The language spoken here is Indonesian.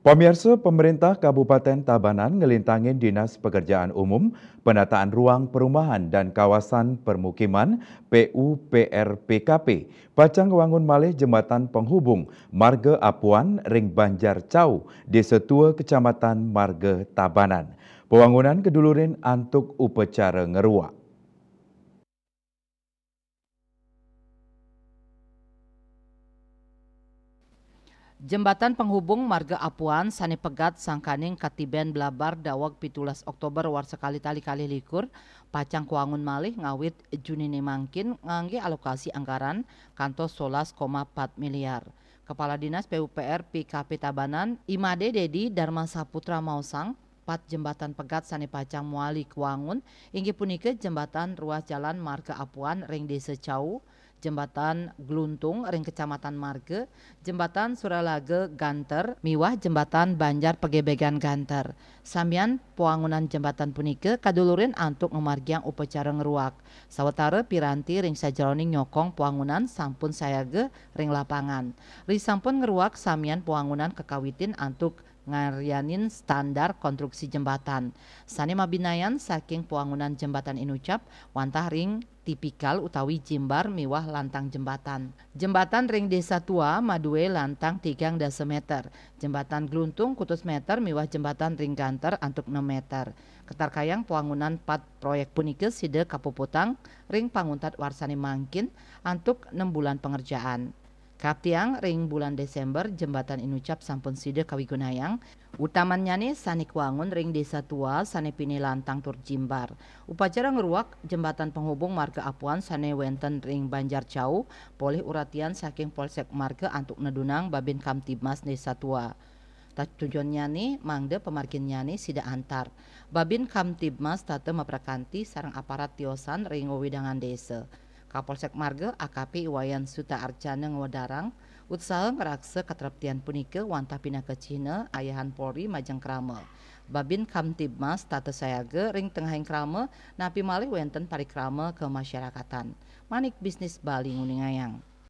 Pemirsa, pemerintah Kabupaten Tabanan ngelintangin Dinas Pekerjaan Umum, Penataan Ruang Perumahan dan Kawasan Permukiman PUPRPKP. Pacang wangun malih jembatan penghubung Marga Apuan Ring Banjar Cau di Setua Kecamatan Marga Tabanan. Pembangunan kedulurin antuk upacara ngeruak. Jembatan penghubung Marga Apuan Sani Pegat Sangkaning Katiben Blabar Dawag 17 Oktober war sekali tali kali likur pacang kuangun malih ngawit Junine mangkin ngangge alokasi anggaran kantos 11,4 miliar. Kepala Dinas PUPR PKP Tabanan Imade Dedi Dharma Saputra Mausang pat jembatan Pegat Sani Pacang Muali Kuangun inggih punike jembatan ruas jalan Marga Apuan ring Desa Cau, jembatan Gluntung ring Kecamatan Marge, jembatan Suralage Ganter, miwah jembatan Banjar Pegebegan Ganter. Samian puangunan jembatan punike kadulurin antuk memargiang upacara ngeruak. Sawetara piranti ring sajeroning nyokong puangunan sampun sayage ring lapangan. Ring sampun ngeruak samian puangunan kekawitin antuk ngarianin standar konstruksi jembatan. Sani mabinayan saking puangunan jembatan inucap wantah ring tipikal utawi jimbar miwah lantang jembatan. Jembatan ring desa tua madue lantang 3 meter. Jembatan gluntung kutus meter miwah jembatan ring ganter antuk 6 meter. Ketarkayang puangunan 4 proyek punike side kapuputang ring panguntat warsani mangkin antuk 6 bulan pengerjaan. Kaptiang ring bulan Desember jembatan inucap sampun side kawigunayang utamannya nih sanik wangun ring desa tua sane pini lantang tur jimbar. Upacara ngeruak jembatan penghubung Marga Apuan sane wenten ring Banjar Cau polih uratian saking Polsek Marga antuk nedunang Babin Kamtibmas desa tua. Tujuannya nih mangde pemarginnya nih sida antar. Babin Kamtibmas tate maprakanti sarang aparat tiosan ring wewidangan desa. Kapolsek Marga AKP Iwayan Suta Arjana Ngwadarang usaha ngerakse katraptian punike wantah pindah ke Cina ayahan Polri Majeng Krame. Babin Kamtibmas tata sayage ring tengahing krame napi malih wenten parikrame ke masyarakatan. Manik bisnis Bali nguningayang.